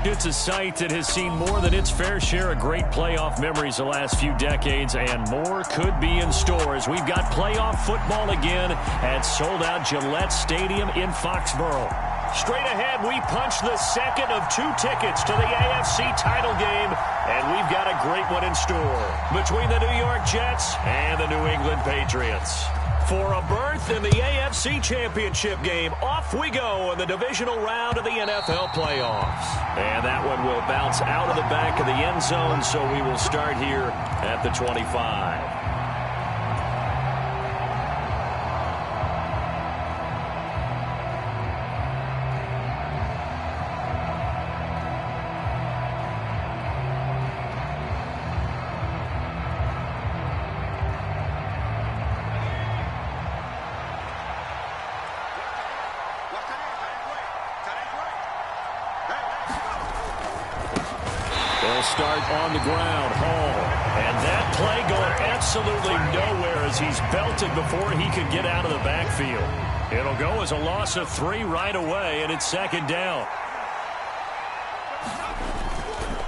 It's a site that has seen more than its fair share of great playoff memories the last few decades, and more could be in store as we've got playoff football again at sold-out Gillette Stadium in Foxborough. Straight ahead, we punch the second of 2 tickets to the AFC title game, and we've got a great one in store between the New York Jets and the New England Patriots. For a berth in the AFC Championship game, off we go in the divisional round of the NFL playoffs. And that one will bounce out of the back of the end zone, so we will start here at the 25. Start on the ground, Hall. And that play going absolutely nowhere as he's belted before he could get out of the backfield. It'll go as a loss of 3 right away, and it's second down.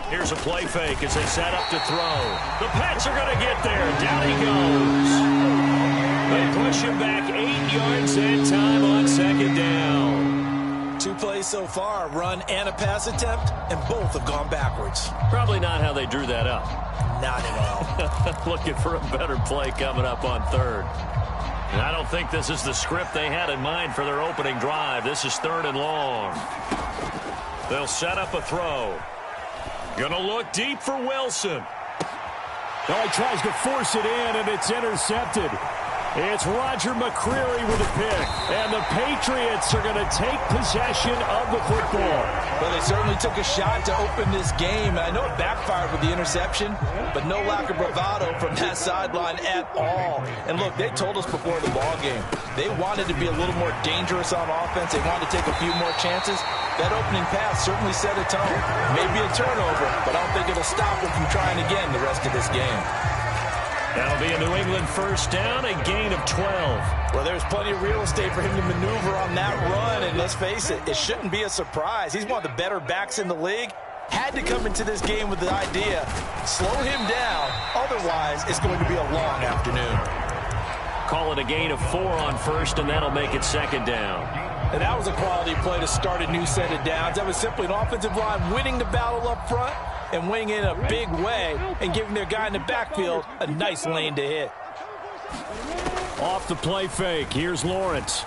Here's a play fake as they set up to throw. The Pats are going to get there. Down he goes. They push him back 8 yards that time on second down. 2 plays so far, run and a pass attempt, and both have gone backwards. Probably not how they drew that up. Not at all. Looking for a better play coming up on third. And I don't think this is the script they had in mind for their opening drive. This is 3rd and long. They'll set up a throw. Gonna look deep for Wilson. Well, he tries to force it in, and it's intercepted. It's Roger McCreary with a pick, and the Patriots are going to take possession of the football. Well, they certainly took a shot to open this game, and I know it backfired with the interception, but no lack of bravado from that sideline at all. And look, they told us before the ball game, they wanted to be a little more dangerous on offense. They wanted to take a few more chances. That opening pass certainly set a tone. Maybe a turnover, but I don't think it'll stop them from trying again the rest of this game. That'll be a New England first down, a gain of 12. Well, there's plenty of real estate for him to maneuver on that run, and let's face it, it shouldn't be a surprise. He's one of the better backs in the league. Had to come into this game with the idea, slow him down, otherwise it's going to be a long afternoon. Call it a gain of 4 on first, and that'll make it second down. And that was a quality play to start a new set of downs. That was simply an offensive line winning the battle up front and winning in a big way and giving their guy in the backfield a nice lane to hit. Off the play fake, here's Lawrence.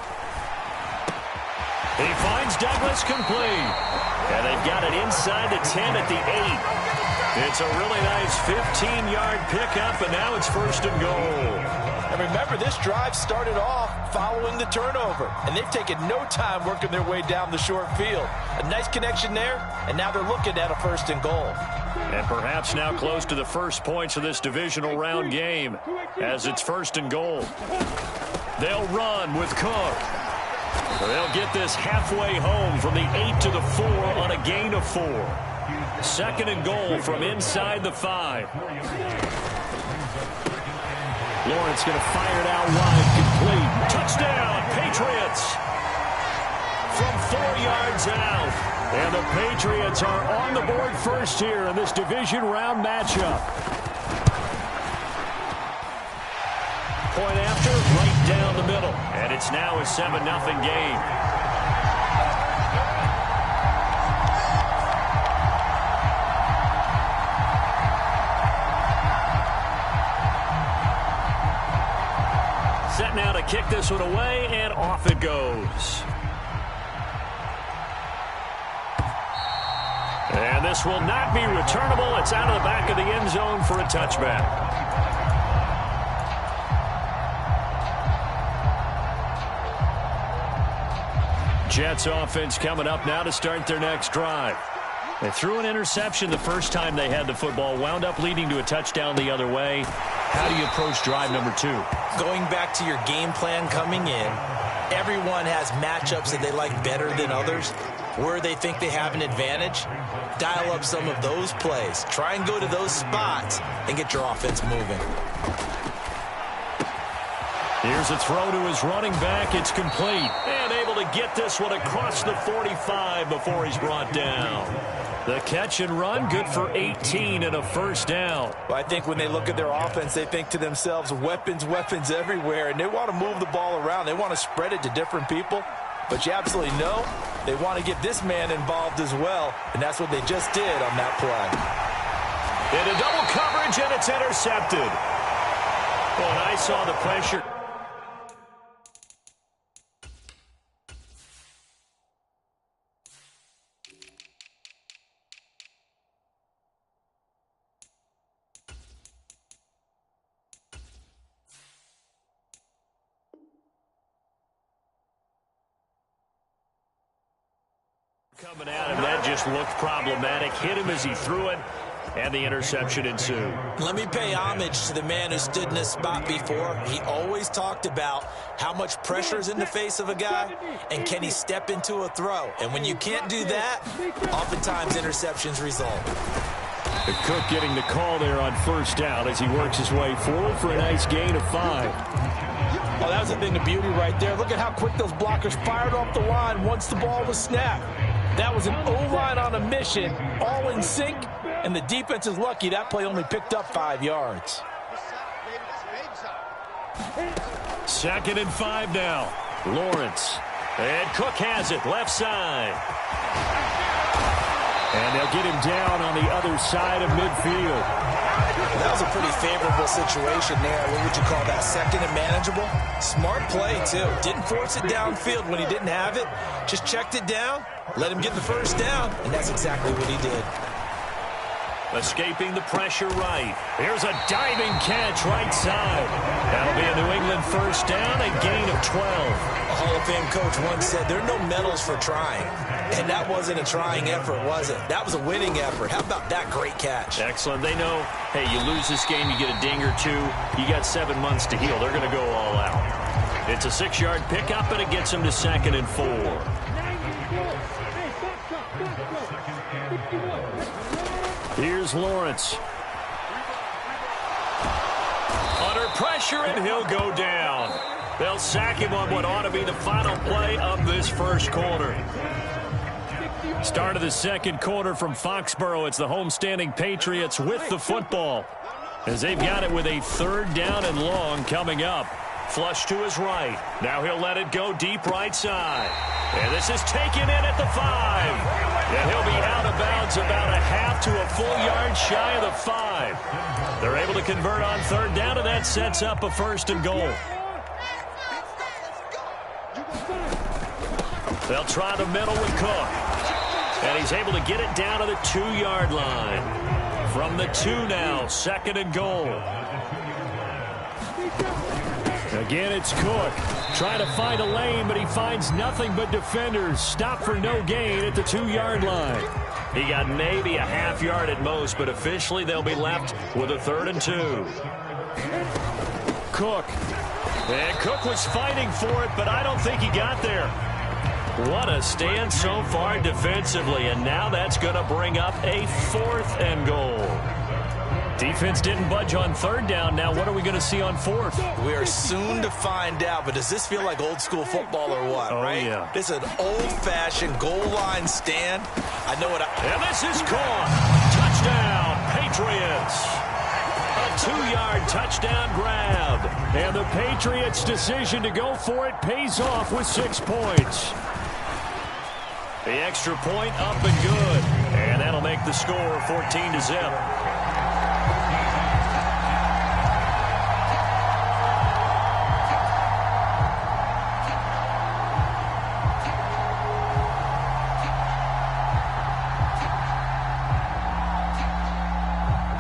He finds Douglas complete. And they've got it inside the 10 at the 8. It's a really nice 15-yard pickup, and now it's 1st and goal. And remember, this drive started off following the turnover, and they've taken no time working their way down the short field. A nice connection there, and now they're looking at a 1st and goal. And perhaps now close to the first points of this divisional round game as it's 1st and goal. They'll run with Cook. They'll get this halfway home from the 8 to the 4 on a gain of 4. 2nd and goal from inside the 5. Lawrence going to fire it out wide, complete. Touchdown, Patriots! From 4 yards out. And the Patriots are on the board first here in this division round matchup. Point after, right down the middle. And it's now a 7-0 game. Set now to kick this one away, and off it goes. And this will not be returnable. It's out of the back of the end zone for a touchback. Jets offense coming up now to start their next drive. They threw an interception the first time they had the football, wound up leading to a touchdown the other way. How do you approach drive number 2? Going back to your game plan coming in, everyone has matchups that they like better than others. Where they think they have an advantage, dial up some of those plays. Try and go to those spots and get your offense moving. Here's a throw to his running back. It's complete. And able to to get this one across the 45 before he's brought down. The catch and run, good for 18 and a first down. Well, I think when they look at their offense, they think to themselves, weapons, weapons everywhere, and they want to move the ball around. They want to spread it to different people. But you absolutely know they want to get this man involved as well, and that's what they just did on that play. Into double coverage, and it's intercepted. Well, and I saw the pressure. Coming at him, that just looked problematic. Hit him as he threw it, and the interception ensued. Let me pay homage to the man who stood in this spot before. He always talked about how much pressure is in the face of a guy, and can he step into a throw. And when you can't do that, oftentimes interceptions result. The Cook getting the call there on first down as he works his way forward for a nice gain of 5. Oh, that was a thing of beauty right there. Look at how quick those blockers fired off the line once the ball was snapped. That was an O-line on a mission, all in sync, and the defense is lucky that play only picked up 5 yards. 2nd and 5 now. Lawrence. And Cook has it, left side. And they'll get him down on the other side of midfield. That was a pretty favorable situation there. What would you call that? 2nd and manageable? Smart play, too. Didn't force it downfield when he didn't have it. Just checked it down, let him get the first down, and that's exactly what he did. Escaping the pressure right. Here's a diving catch right side. That'll be a New England first down, a gain of 12. A Hall of Fame coach once said there are no medals for trying. And that wasn't a trying effort, was it? That was a winning effort. How about that great catch? Excellent. They know, hey, you lose this game, you get a ding or two. You got 7 months to heal. They're going to go all out. It's a 6-yard pickup, and it gets them to 2nd and 4. Here's Lawrence. Under pressure, and he'll go down. They'll sack him on what ought to be the final play of this first quarter. Start of the second quarter from Foxborough. It's the homestanding Patriots with the football, as they've got it with a 3rd down and long coming up. Flush to his right. Now he'll let it go deep right side. And this is taken in at the 5. And he'll be out of bounds about a half to a full yard shy of the 5. They're able to convert on 3rd down, and that sets up a 1st and goal. They'll try the middle with Cook. And he's able to get it down to the 2-yard line. From the 2 now, 2nd and goal. Again, it's Cook trying to find a lane, but he finds nothing but defenders. Stop for no gain at the 2-yard line. He got maybe a half yard at most, but officially they'll be left with a 3rd and 2. Cook. And Cook was fighting for it, but I don't think he got there. What a stand so far defensively, and now that's going to bring up a 4th and goal. Defense didn't budge on 3rd down. Now what are we going to see on 4th? We are soon to find out, but does this feel like old school football or what, right? Yeah. This is an old-fashioned goal line stand. I know what And this is caught. Touchdown, Patriots. A 2-yard touchdown grab. And the Patriots' decision to go for it pays off with 6 points. The extra point up and good. And that'll make the score 14-0.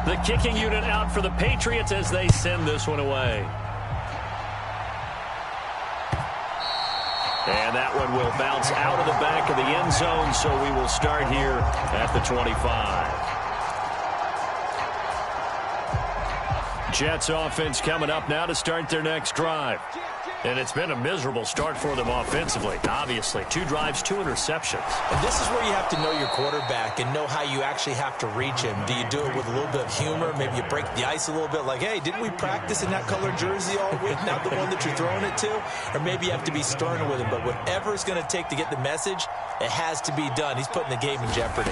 The kicking unit out for the Patriots as they send this one away. And that one will bounce out of the back of the end zone, so we will start here at the 25. Jets offense coming up now to start their next drive. And it's been a miserable start for them offensively. Obviously, 2 drives, 2 interceptions. And this is where you have to know your quarterback and know how you actually have to reach him. Do you do it with a little bit of humor? Maybe you break the ice a little bit like, hey, didn't we practice in that colored jersey all week, not the one that you're throwing it to? Or maybe you have to be stern with him. But whatever it's going to take to get the message, it has to be done. He's putting the game in jeopardy.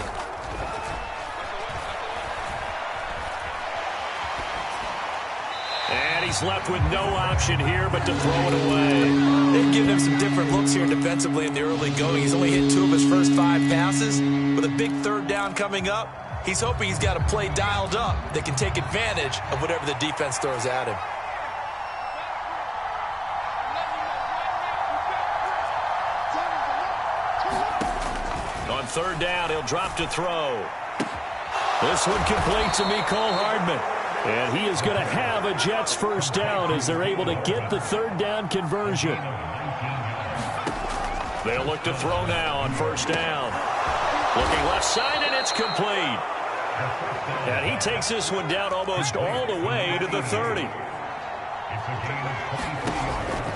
And he's left with no option here but to throw it away. They've given him some different looks here defensively in the early going. He's only hit 2 of his first 5 passes. With a big 3rd down coming up, he's hoping he's got a play dialed up that can take advantage of whatever the defense throws at him. On 3rd down, he'll drop to throw. This one complete to Mecole Hardman. And he is going to have a Jets first down as they're able to get the 3rd down conversion. They'll look to throw now on 1st down. Looking left side, and it's complete. And he takes this one down almost all the way to the 30.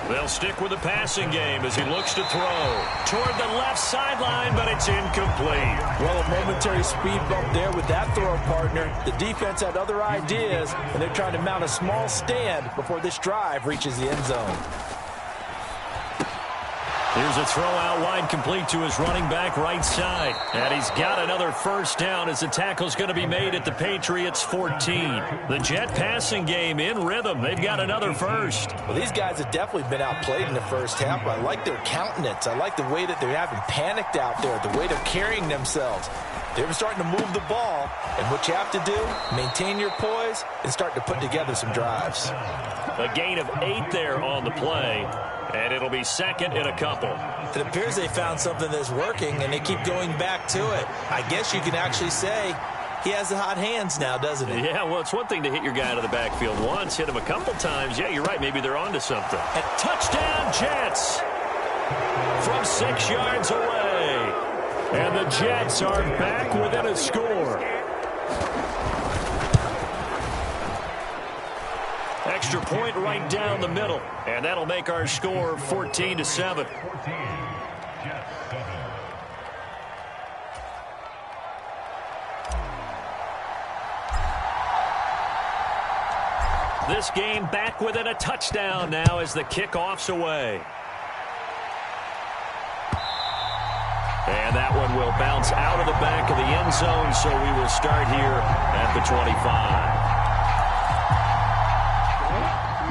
They'll stick with the passing game as he looks to throw toward the left sideline, but it's incomplete. Well, a momentary speed bump there with that throw partner. The defense had other ideas, and they're trying to mount a small stand before this drive reaches the end zone. Here's a throw out wide, complete to his running back right side. And he's got another first down as the tackle's going to be made at the Patriots 14. The Jet passing game in rhythm. They've got another first. Well, these guys have definitely been outplayed in the first half, but I like their countenance. I like the way that they're having panicked out there, the way they're carrying themselves. They're starting to move the ball, and what you have to do, maintain your poise and start to put together some drives. A gain of 8 there on the play, and it'll be 2nd and a couple. It appears they found something that's working, and they keep going back to it. I guess you can actually say he has the hot hands now, doesn't he? Yeah, well, it's one thing to hit your guy out of the backfield once, hit him a couple times. Yeah, you're right. Maybe they're onto something. And touchdown, Jets, from 6 yards away. And the Jets are back within a score. Extra point right down the middle. And that'll make our score 14-7. This game back within a touchdown now as the kickoff's away. And that one will bounce out of the back of the end zone, so we will start here at the 25.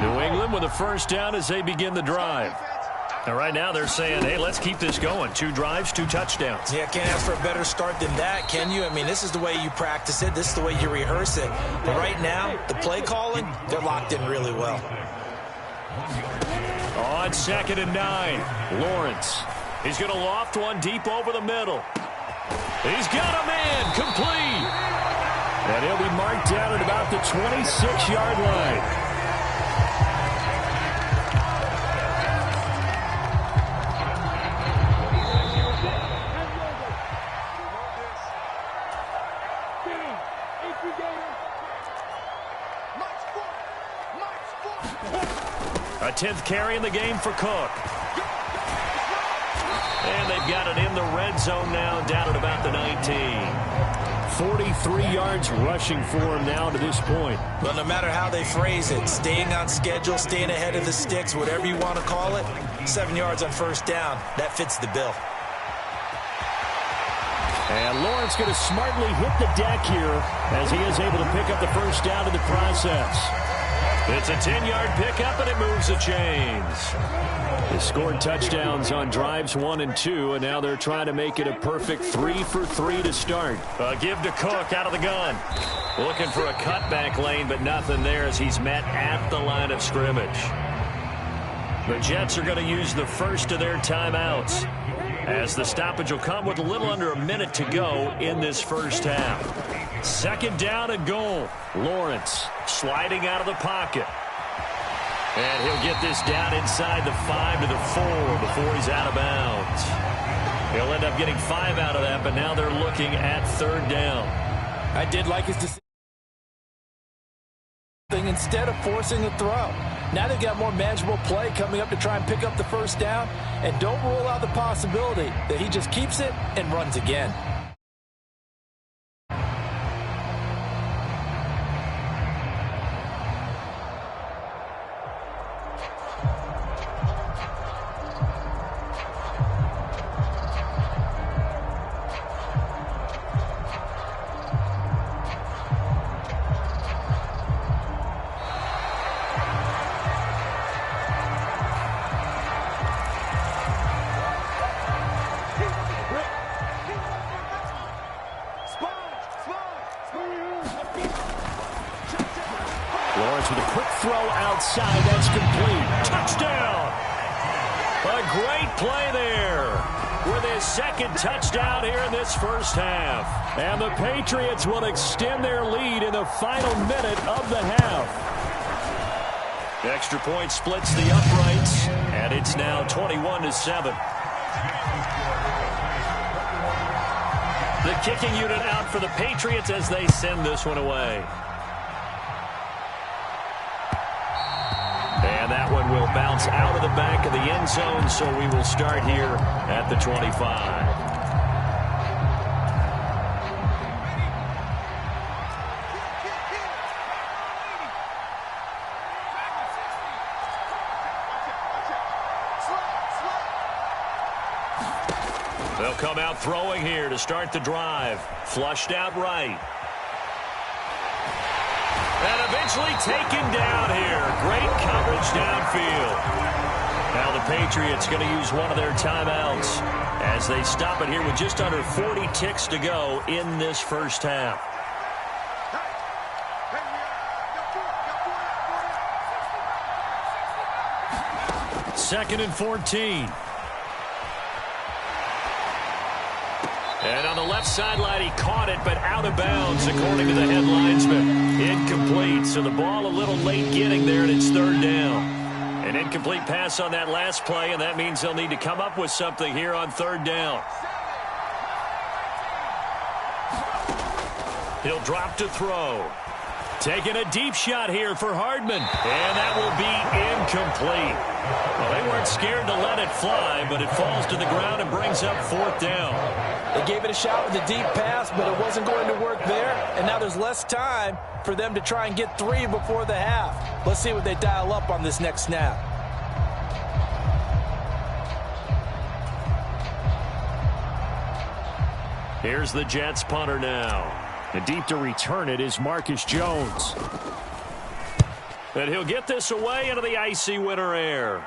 New England with a first down as they begin the drive. And right now they're saying, hey, let's keep this going. 2 drives, 2 touchdowns. Yeah, can't ask for a better start than that, can you? I mean, this is the way you practice it. This is the way you rehearse it. But right now, the play calling, they're locked in really well. On 2nd and 9, Lawrence. He's going to loft one deep over the middle. He's got a man complete. And he'll be marked down at about the 26-yard line. A 10th carry in the game for Cook. And they've got it in the red zone now, down at about the 19. 43 yards rushing for him now to this point. Well, no matter how they phrase it, staying on schedule, staying ahead of the sticks, whatever you want to call it, 7 yards on first down, that fits the bill. And Lawrence going to smartly hit the deck here as he is able to pick up the first down in the process. It's a 10-yard pickup, and it moves the chains. They scored touchdowns on drives 1 and 2, and now they're trying to make it a perfect 3 for 3 to start. A give to Cook out of the gun. Looking for a cutback lane, but nothing there as he's met at the line of scrimmage. The Jets are going to use the first of their timeouts, as the stoppage will come with a little under a minute to go in this first half. 2nd down and goal. Lawrence sliding out of the pocket. And he'll get this down inside the 5 to the 4 before he's out of bounds. He'll end up getting 5 out of that, but now they're looking at 3rd down. I did like his decision instead of forcing a throw. Now they've got more manageable play coming up to try and pick up the first down, and don't rule out the possibility that he just keeps it and runs again. Lawrence with a quick throw outside. That's complete. Touchdown! A great play there with his second touchdown here in this first half. And the Patriots will extend their lead in the final minute of the half. The extra point splits the uprights, and it's now 21-7. The kicking unit out for the Patriots as they send this one away. And that one will bounce out of the back of the end zone, so we will start here at the 25. They'll come out throwing here to start the drive. Flushed out right. And eventually taken down here. Great coverage downfield. Now the Patriots going to use one of their timeouts as they stop it here with just under 40 ticks to go in this first half. Second and 14. And on the left sideline, he caught it, but out of bounds, according to the head linesman. Incomplete, so the ball a little late getting there, and it's third down. An incomplete pass on that last play, and that means they'll need to come up with something here on third down. He'll drop to throw. Taking a deep shot here for Hardman, and that will be incomplete. Well, they weren't scared to let it fly, but it falls to the ground and brings up fourth down. They gave it a shot with a deep pass, but it wasn't going to work there, and now there's less time for them to try and get three before the half. Let's see what they dial up on this next snap. Here's the Jets punter now. And deep to return it is Marcus Jones. And he'll get this away into the icy winter air.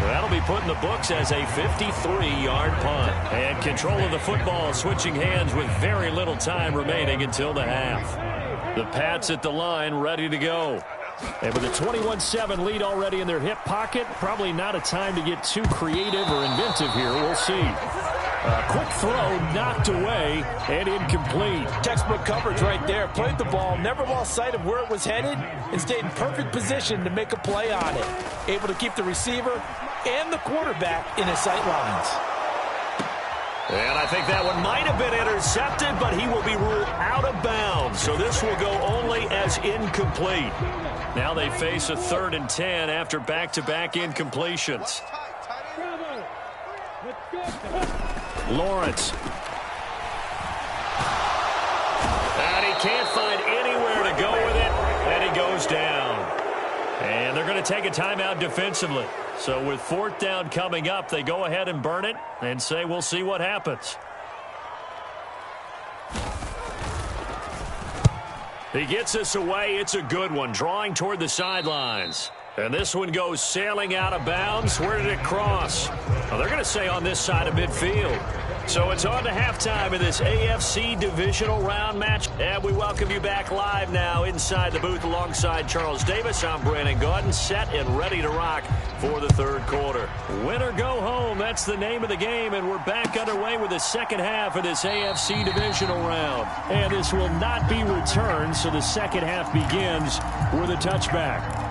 That'll be put in the books as a 53-yard punt. And control of the football switching hands with very little time remaining until the half. The Pats at the line ready to go. And with a 21-7 lead already in their hip pocket, probably not a time to get too creative or inventive here. We'll see. A quick throw knocked away and incomplete. Textbook coverage right there. Played the ball, never lost sight of where it was headed, and stayed in perfect position to make a play on it. Able to keep the receiver and the quarterback in his sight lines. And I think that one might have been intercepted, but he will be ruled out of bounds. So this will go only as incomplete. Now they face a 3rd and 10 after back-to-back incompletions. Lawrence. And he can't find anywhere to go with it, and he goes down. And they're going to take a timeout defensively. So with 4th down coming up, they go ahead and burn it and say we'll see what happens. He gets this away. It's a good one, drawing toward the sidelines. And this one goes sailing out of bounds. Where did it cross? Well, they're going to say on this side of midfield. So it's on to halftime in this AFC divisional round match. And we welcome you back live now inside the booth alongside Charles Davis. I'm Brandon Gaudin, set and ready to rock for the 3rd quarter. Win or go home, that's the name of the game. And we're back underway with the second half of this AFC divisional round. And this will not be returned, so the second half begins with a touchback.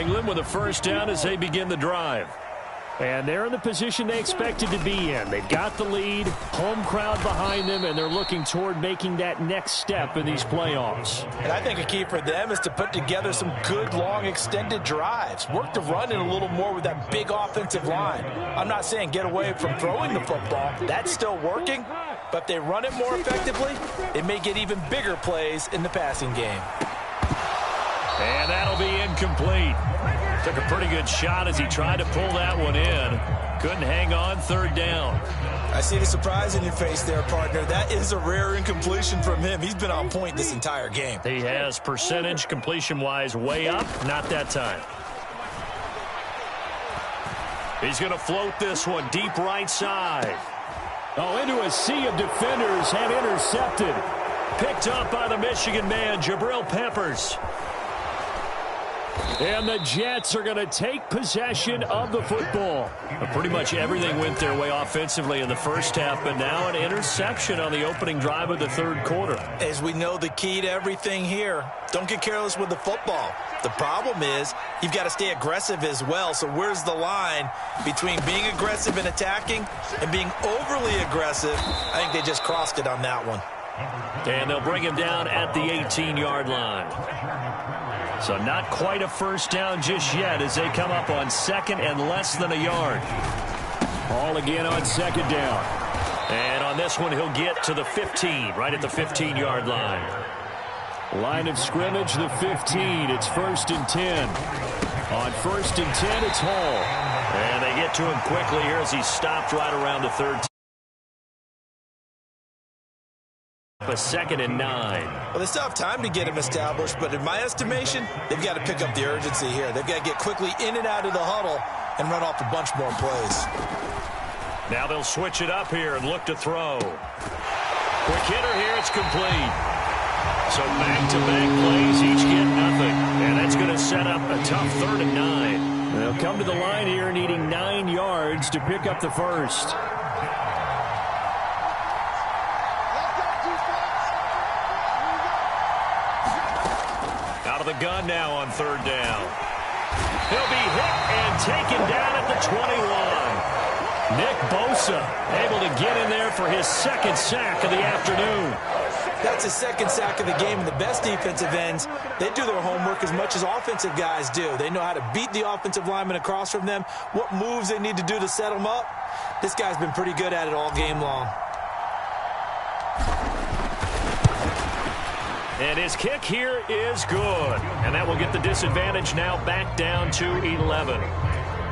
England with a first down as they begin the drive. And they're in the position they expected to be in. They've got the lead, home crowd behind them, and they're looking toward making that next step in these playoffs. And I think a key for them is to put together some good, long, extended drives. Work the run in a little more with that big offensive line. I'm not saying get away from throwing the football. That's still working. But if they run it more effectively, they may get even bigger plays in the passing game. And that'll be incomplete. Took a pretty good shot as he tried to pull that one in. Couldn't hang on, third down. I see the surprise in your face there, partner. That is a rare incompletion from him. He's been on point this entire game. He has percentage completion-wise way up. Not that time. He's going to float this one deep right side. Oh, into a sea of defenders and intercepted. Picked up by the Michigan man, Jabril Peppers. And the Jets are going to take possession of the football. Pretty much everything went their way offensively in the first half, but now an interception on the opening drive of the third quarter. As we know, the key to everything here, don't get careless with the football. The problem is you've got to stay aggressive as well. So where's the line between being aggressive and attacking and being overly aggressive? I think they just crossed it on that one. And they'll bring him down at the 18-yard line. So not quite a first down just yet as they come up on second and less than a yard. All again on second down. And on this one, he'll get to the 15, right at the 15-yard line. Line of scrimmage, the 15. It's 1st and 10. On 1st and 10, it's Hall. And they get to him quickly here as he's stopped right around the 13. A 2nd and 9. Well, they still have time to get him established, but in my estimation, they've got to pick up the urgency here. They've got to get quickly in and out of the huddle and run off a bunch more plays. Now they'll switch it up here and look to throw. Quick hitter here, it's complete. So back-to-back plays, each get nothing. And that's going to set up a tough 3rd and 9. They'll come to the line here needing 9 yards to pick up the first. The gun now on 3rd down. He'll be hit and taken down at the 21. Nick Bosa able to get in there for his 2nd sack of the afternoon. That's his 2nd sack of the game, and the best defensive ends, they do their homework as much as offensive guys do. They know how to beat the offensive lineman across from them, what moves they need to do to set them up. This guy's been pretty good at it all game long. And his kick here is good. And that will get the disadvantage now back down to 11.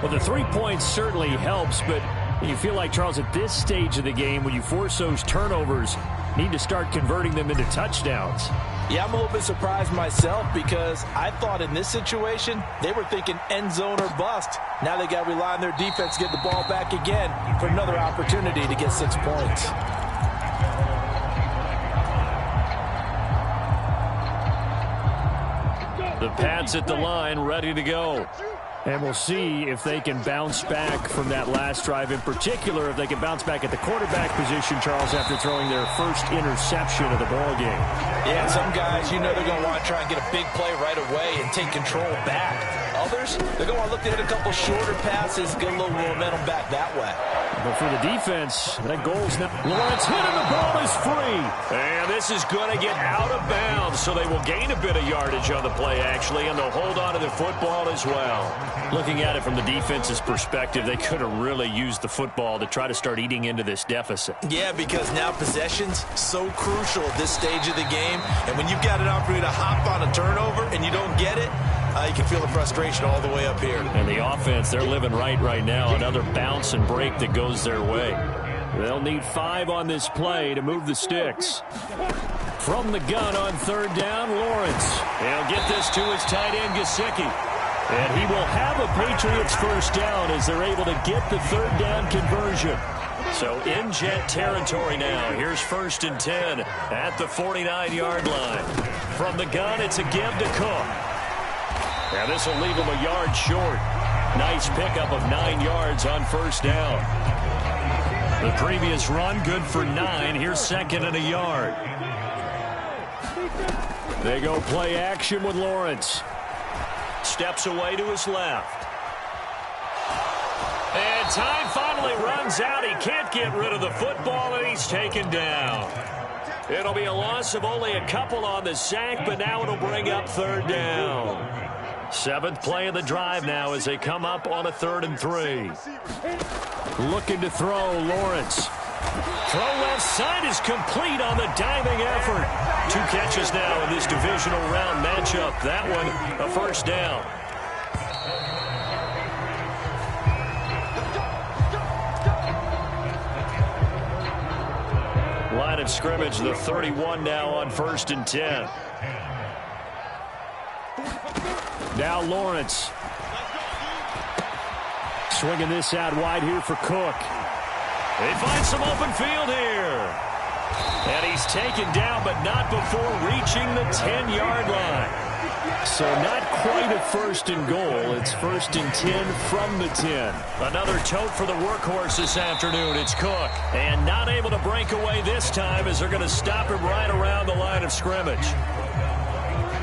Well, the 3 points certainly helps, but you feel like, Charles, at this stage of the game, when you force those turnovers, need to start converting them into touchdowns. Yeah, I'm a little bit surprised myself because I thought in this situation, they were thinking end zone or bust. Now they got to rely on their defense to get the ball back again for another opportunity to get 6 points. The Pats at the line, ready to go. And we'll see if they can bounce back from that last drive. In particular, if they can bounce back at the quarterback position, Charles, after throwing their first interception of the ball game. Yeah, some guys, you know they're going to want to try and get a big play right away and take control back. Others, they're going to want to look to hit a couple shorter passes, get a little momentum back that way. But for the defense, that goal's now. Lawrence hit and the ball is free. And this is going to get out of bounds, so they will gain a bit of yardage on the play, actually, and they'll hold on to the football as well. Looking at it from the defense's perspective, they could have really used the football to try to start eating into this deficit. Yeah, because now possession's so crucial at this stage of the game. And when you've got an opportunity to hop on a turnover and you don't get it, you can feel the frustration all the way up here. And the offense, they're living right now. Another bounce and break that goes their way. They'll need 5 on this play to move the sticks. From the gun on 3rd down, Lawrence. He'll get this to his tight end, Gesicki. And he will have a Patriots first down as they're able to get the 3rd down conversion. So in Jet territory now. Here's 1st and 10 at the 49-yard line. From the gun, it's a give to Cook. Now this will leave him a yard short. Nice pickup of 9 yards on 1st down. The previous run, good for 9. Here's 2nd and a yard. They go play action with Lawrence. steps away to his left. And time finally runs out. He can't get rid of the football, and he's taken down. It'll be a loss of only a couple on the sack, but now it'll bring up 3rd down. 7th play of the drive now as they come up on a 3rd and 3. Looking to throw, Lawrence. Throw left side is complete on the diving effort. 2 catches now in this divisional round matchup. That one, a 1st down. Line of scrimmage, the 31 now on 1st and 10. Now Lawrence. Swinging this out wide here for Cook. They find some open field here. And he's taken down, but not before reaching the 10-yard line. So not quite a 1st and goal. It's 1st and 10 from the 10. Another tote for the workhorse this afternoon. It's Cook. And not able to break away this time as they're going to stop him right around the line of scrimmage.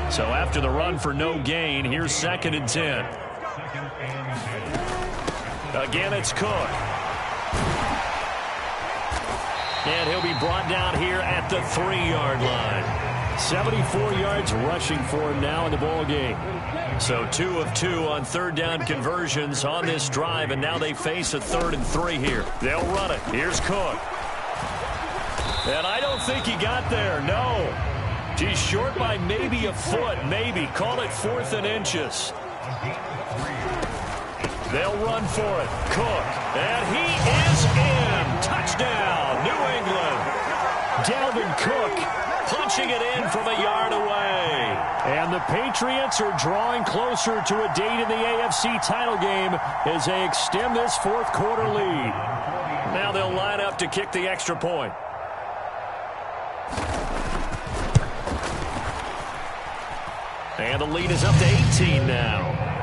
So after the run for no gain, here's 2nd and 10. Again, it's Cook. And he'll be brought down here at the 3-yard line. 74 yards rushing for him now in the ball game. So 2 of 2 on 3rd down conversions on this drive, and now they face a 3rd and 3 here. They'll run it. Here's Cook. And I don't think he got there, no. He's short by maybe a foot, maybe. Call it 4th and inches. They'll run for it. Cook. And he is in. Touchdown, New England. Dalvin Cook punching it in from a yard away. And the Patriots are drawing closer to a date in the AFC title game as they extend this 4th quarter lead. Now they'll line up to kick the extra point. And the lead is up to 18 now.